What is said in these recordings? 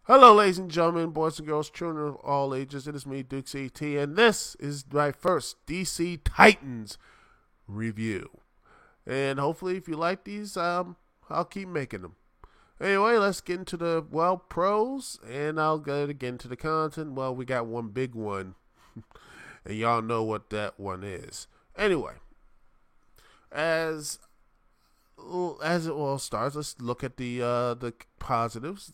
Hello, ladies and gentlemen, boys and girls, children of all ages. It is me, Duke CT, and this is my first DC Titans review. And hopefully, if you like these, I'll keep making them. Anyway, let's get into the pros, and I'll get into the content. Well, we got one big one, and y'all know what that one is. Anyway, as as it all starts, let's look at the positives.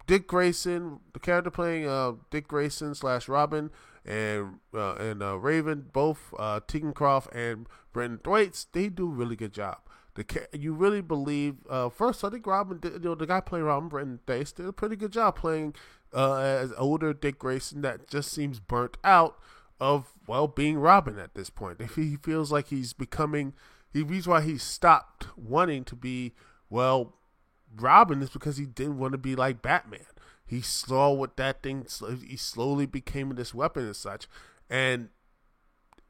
Dick Grayson, the character playing Dick Grayson slash Robin, and Raven, both Tegan Croft and Brenton Thwaites, they do a really good job. You really believe. First, I think Robin, the guy playing Robin, Brenton Thwaites, did a pretty good job playing as older Dick Grayson that just seems burnt out of being Robin at this point. If he feels like he's becoming, the reason why he stopped wanting to be Robin is because he didn't want to be like Batman. He saw what that thing. He slowly became this weapon and such, and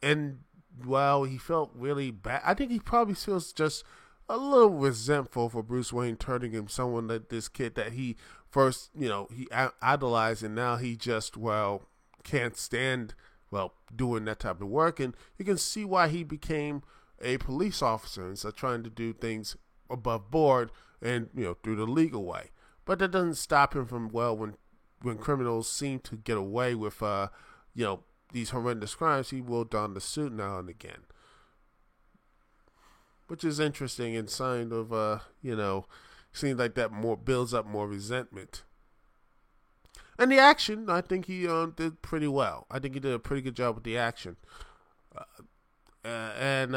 he felt really bad. I think he probably feels just a little resentful for Bruce Wayne turning him someone that this kid that he first he idolized, and now he just can't stand doing that type of work, and you can see why he became a police officer and so trying to do things above board and through the legal way. But that doesn't stop him from when criminals seem to get away with these horrendous crimes, he will don the suit now and again, which is interesting and sign of seems like that more builds up more resentment. And the action, I think he did pretty well. I think he did a pretty good job with the action. And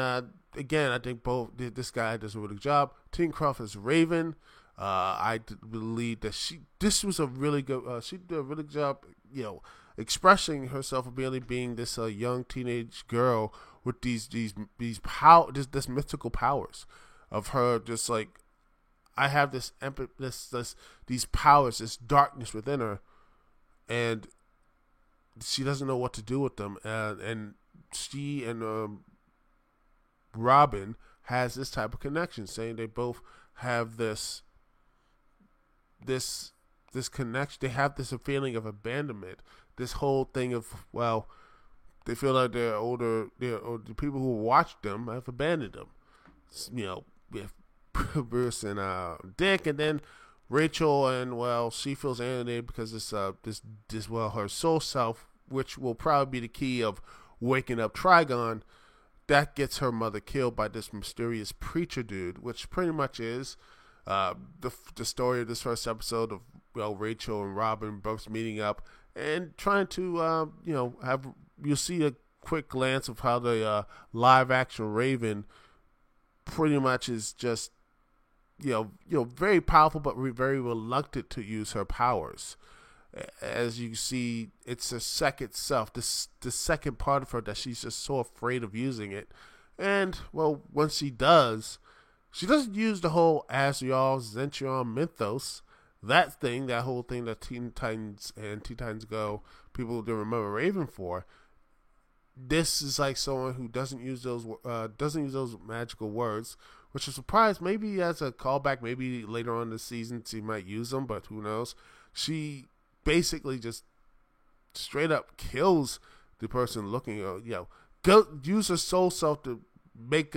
again, I think this guy does a really good job. Tegan Croft is Raven. I believe that this was a really good. She did a really good job, expressing herself ability, being this young teenage girl with these mystical powers of her, just like I have these powers, this darkness within her, and she doesn't know what to do with them, and she and Robin has this type of connection, saying they both have this connection. They have this feeling of abandonment. This whole thing of they feel like the people who watched them have abandoned them. With Bruce and Dick, and then Rachel, and she feels alienated because her soul self, which will probably be the key of waking up Trigon, that gets her mother killed by this mysterious preacher dude, which pretty much is the story of this first episode of Rachel and Robin both meeting up and trying to you'll see a quick glance of how the live action Raven pretty much is just very powerful but very reluctant to use her powers. As you see, it's her second self, the second part of her that she's just so afraid of using it. And once she does, she doesn't use the whole Azrael, Zentron, Mythos, that whole thing that Teen Titans and Teen Titans Go people do remember Raven for. This is like someone who doesn't use those magical words, which is surprised. Maybe as a callback, maybe later on in the season she might use them, but who knows? She basically just straight up kills the person looking. Go use her soul self to make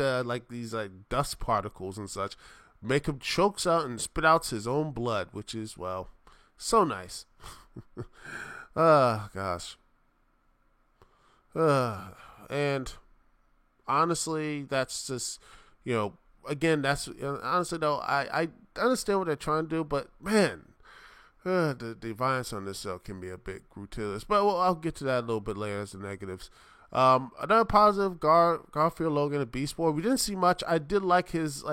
these dust particles and such, make him chokes out and spit out his own blood, which is so nice. Gosh. And honestly, that's just again, that's honestly though, I understand what they're trying to do, but man, the violence on this can be a bit gratuitous. But I'll get to that a little bit later as the negatives. Another positive, Garfield Logan and Beast Boy. We didn't see much. I did like his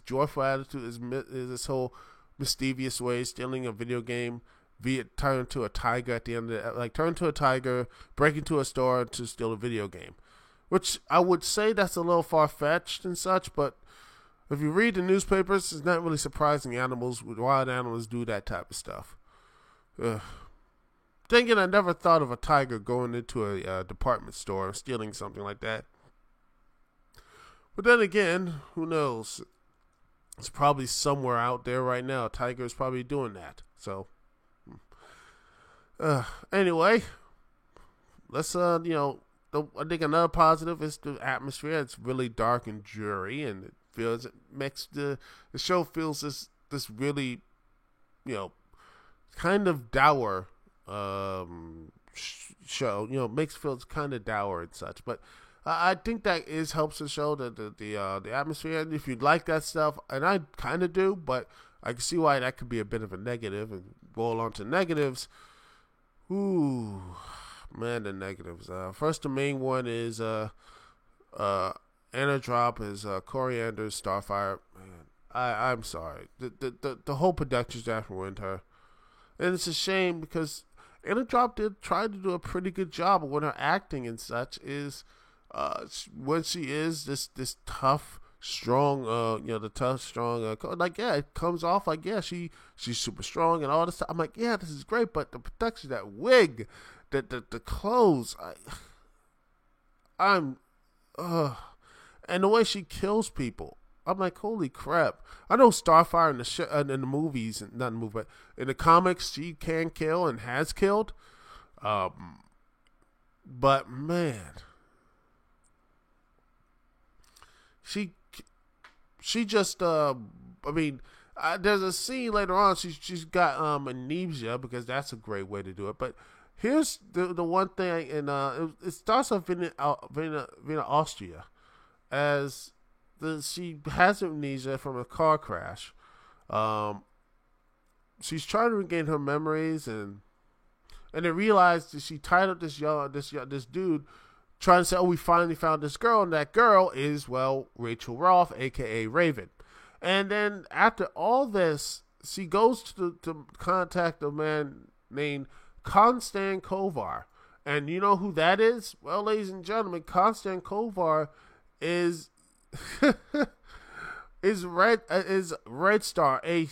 joyful attitude, his this whole mischievous way, stealing a video game, turn into a tiger at the end of it, turn into a tiger, break into a store to steal a video game. Which I would say that's a little far fetched and such, but if you read the newspapers, it's not really surprising wild animals do that type of stuff. Then again, I never thought of a tiger going into a department store and stealing something like that. But then again, who knows? It's probably somewhere out there right now. A tiger is probably doing that. So, Anyway, let's I think another positive is the atmosphere. It's really dark and dreary, and it makes the show feels this really, you know, kind of dour show. Makes it feels kind of dour and such. But I think that helps the show, the atmosphere. And if you like that stuff, and I kind of do, but I can see why that could be a bit of a negative. And roll on to negatives. Ooh, man, the negatives. First, the main one is Anna Drop is Coriander's Starfire. Man, I'm sorry. The whole production staff ruined her, and it's a shame because Anna Drop did try to do a pretty good job when her acting and such is when she is this tough, strong, the tough, strong, it comes off like, she's super strong and all this stuff. I'm like, yeah, this is great, but the production, that wig, the clothes, and the way she kills people, I'm like, holy crap. I know Starfire in the movies, not in the movie, but in the comics, she can kill and has killed. But man, she just there's a scene later on. She's got amnesia, because that's a great way to do it. But here's the one thing, and it starts off in Vienna, Austria, as she has amnesia from a car crash. She's trying to regain her memories, and they realize that she tied up this dude, trying to say, oh, we finally found this girl, and that girl is, Rachel Roth, a.k.a. Raven. And then after all this, she goes to contact a man named Konstan Kovar. And you know who that is? Well, ladies and gentlemen, Konstan Kovar is Red Star, a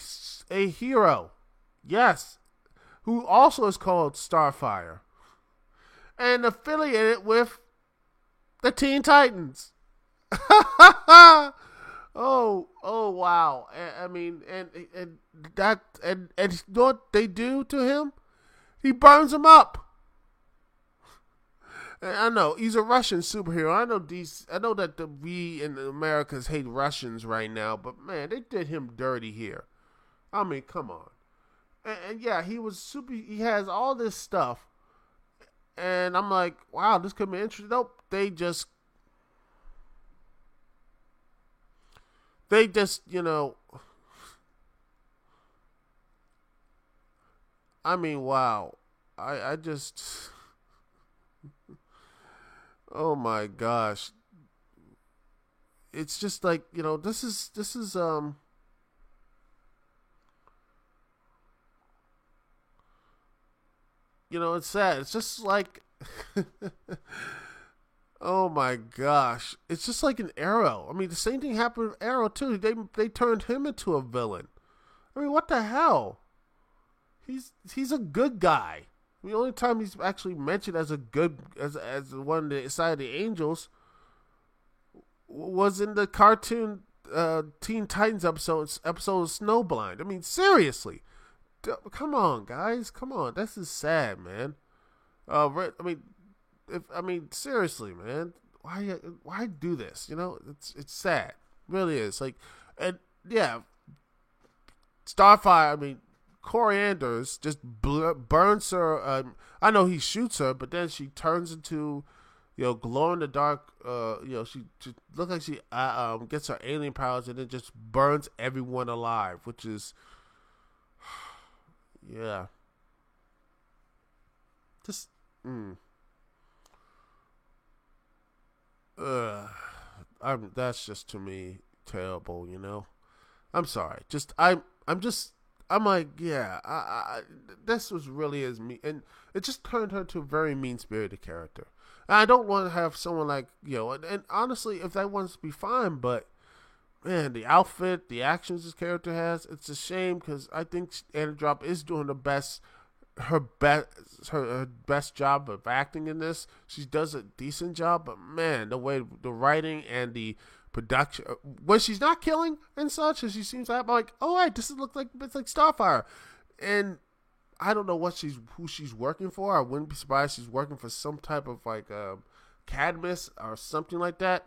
hero. Yes. Who also is called Starfire. And affiliated with the Teen Titans. oh wow! I mean, and you know what they do to him? He burns him up. And I know he's a Russian superhero. I know that we in the Americas hate Russians right now, but man, they did him dirty here. I mean, come on. And yeah, he was super. He has all this stuff. And I'm like, wow, this could be interesting. Nope, they just, I mean, wow. I just, oh my gosh. It's just like, this is, it's sad. It's just like, oh my gosh. It's just like an Arrow. I mean, the same thing happened with Arrow too. They turned him into a villain. I mean, what the hell? He's a good guy. The only time he's actually mentioned as a good, as one that side of the Angels, was in the cartoon Teen Titans episode of Snowblind. I mean, seriously. Come on, guys. Come on. This is sad, man. Seriously, man. Why do this? It's sad. It really is. Like, and yeah, Starfire. I mean, Corianders just burns her. I know he shoots her, but then she turns into, glow in the dark. She looks like she gets her alien powers and then just burns everyone alive, which is. Yeah. Just that's just, to me, terrible, I'm sorry. I'm like, yeah, this was really as mean, and it just turned her to a very mean-spirited character. And I don't want to have someone like, and honestly, if that wants to be fine, but man, the outfit, the actions this character has, it's a shame, because I think Anna Drop is doing her best job of acting in this. She does a decent job, but man, the way the writing and the production, when she's not killing and such, and she seems like, oh, right, this looks like, it's like Starfire, and I don't know who she's working for. I wouldn't be surprised she's working for some type of like Cadmus or something like that.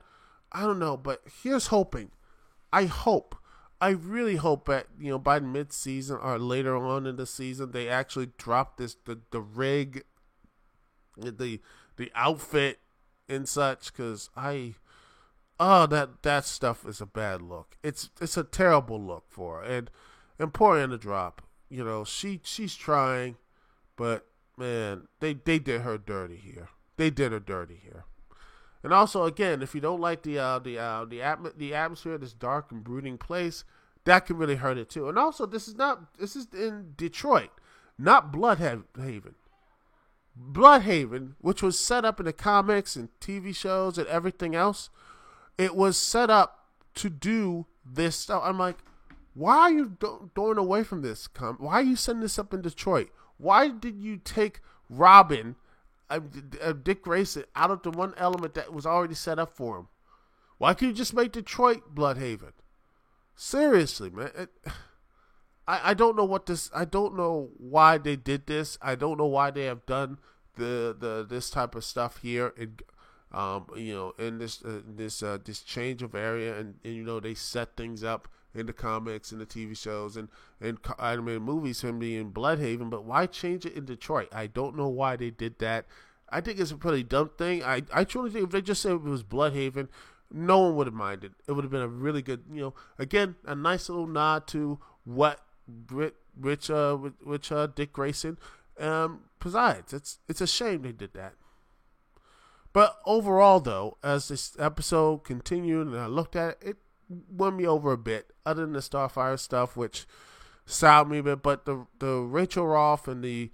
I don't know, but here's hoping. I really hope that by the mid-season or later on in the season they actually drop the rig, the outfit and such, because that stuff is a bad look. It's a terrible look for her, and poor Anna Drop. She's trying, but man, they did her dirty here. They did her dirty here. And also, again, if you don't like the atmosphere, this dark and brooding place, that can really hurt it too. And also, this is in Detroit, not Bloodhaven. Bloodhaven, which was set up in the comics and TV shows and everything else, it was set up to do this stuff. I'm like, why are you going away from this? Why are you setting this up in Detroit? Why did you take Robin, Dick Grayson, out of the one element that was already set up for him? Why can't you just make Detroit Bloodhaven? Seriously, man. I don't know I don't know why they did this. I don't know why they have done this type of stuff here in this change of area, and they set things up in the comics and the TV shows and animated movies for him being in Bloodhaven, but why change it in Detroit? I don't know why they did that. I think it's a pretty dumb thing. I truly think if they just said it was Bloodhaven, no one would have minded. It would have been a really good, again, a nice little nod to what Dick Grayson presides. It's a shame they did that. But overall, though, as this episode continued and I looked at it, it won me over a bit. Other than the Starfire stuff, which soured me a bit, but the Rachel Roth and the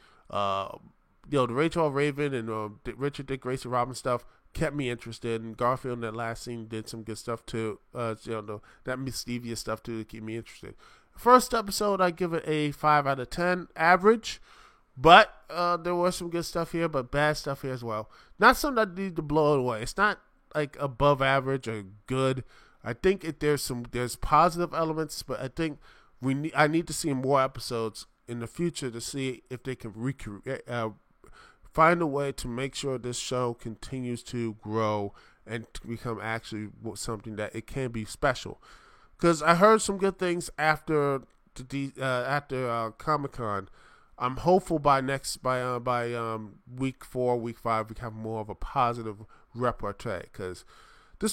Rachel Raven and Richard Dick Grayson Robin stuff kept me interested. And Garfield in that last scene did some good stuff too. That mischievous stuff too to keep me interested. First episode, I give it a 5 out of 10 average. But there was some good stuff here, but bad stuff here as well. Not something that need to blow it away. It's not like above average or good. I think there's positive elements, but I think I need to see more episodes in the future to see if they can find a way to make sure this show continues to grow and to become actually something that it can be special. Because I heard some good things after Comic-Con. I'm hopeful by week 4, week 5, we have more of a positive repertoire, because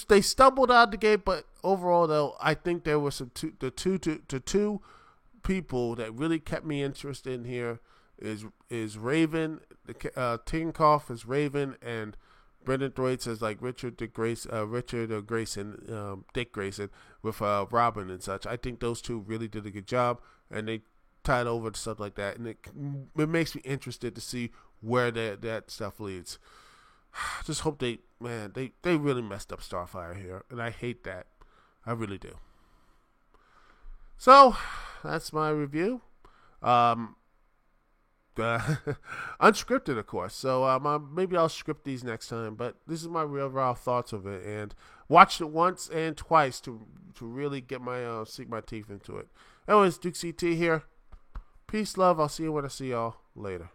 they stumbled out the gate, but overall though, I think there were two people that really kept me interested in here is Raven, Tinkoff is Raven, and Brendan Thwaites as like Dick Grayson with Robin and such. I think those two really did a good job, and they tied over to stuff like that, and it makes me interested to see where that stuff leads. Just hope they really messed up Starfire here, and I hate that. I really do. So that's my review. Unscripted, of course. So maybe I'll script these next time, but this is my real raw thoughts of it, and watched it once and twice to really get my sink my teeth into it. Anyways, Duke CT here. Peace, love. I'll see you when I see y'all later.